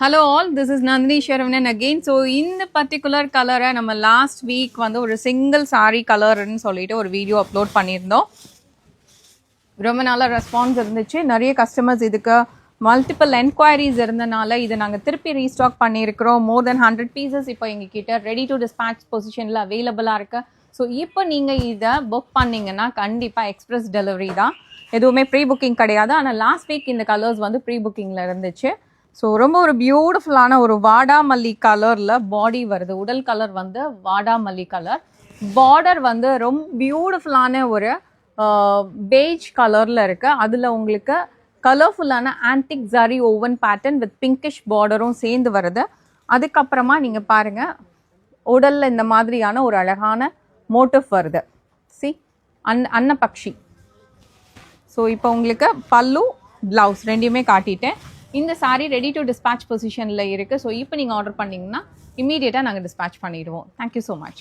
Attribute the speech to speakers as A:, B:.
A: Hello all, this is Nandini Sharavanan again. So in the particular color நம்ம last week வந்து ஒரு single saree colorன்னு சொல்லிட்டு ஒரு video upload பண்ணியிருந்தோம். ரொம்ப நல்ல ரெஸ்பான்ஸ் இருந்துச்சு. நிறைய கஸ்டமர்ஸ் இதுக்கு மல்டிபிள் என்கொயரிஸ் இருந்தனால இதை நாங்கள் திருப்பி ரீஸ்டாக் பண்ணியிருக்கிறோம். மோர் தென் 100 பீசஸ் இப்போ எங்ககிட்ட ரெடி டு டிஸ்பேச் பொசிஷனில் அவைலபிளாக இருக்கு. ஸோ இப்போ நீங்கள் இதை புக் பண்ணிங்கன்னா கண்டிப்பாக எக்ஸ்பிரஸ் டெலிவரி தான், எதுவுமே ப்ரீ புக்கிங் கிடையாது. ஆனால் லாஸ்ட் வீக் இந்த கலர்ஸ் வந்து ப்ரீ புக்கிங்கில் இருந்துச்சு. ஸோ ரொம்ப ஒரு பியூட்டிஃபுல்லான ஒரு வாடாமல்லி கலரில் பாடி வருது. உடல் கலர் வந்து வாடாமல்லி கலர், பார்டர் வந்து ரொம்ப பியூட்டிஃபுல்லான ஒரு பேஜ் கலரில் இருக்குது. அதில் உங்களுக்கு கலர்ஃபுல்லான antique zari woven pattern with pinkish பார்டரும் சேர்ந்து வருது. அதுக்கப்புறமா நீங்கள் பாருங்கள், உடலில் இந்த மாதிரியான ஒரு அழகான மோட்டிவ் வருது. சி அன்னபக்ஷி. ஸோ இப்போ உங்களுக்கு பல்லு ப்ளவுஸ் ரெண்டையுமே காட்டிட்டேன். இந்த சாரீ ரெடி டு டிஸ்பேச் பொசிஷனில் இருக்குது. ஸோ இப்போ நீங்கள் ஆர்டர் பண்ணிங்கன்னா இமீடியட்டாக நாங்கள் டிஸ்பேச் பண்ணிடுவோம். Thank you so much.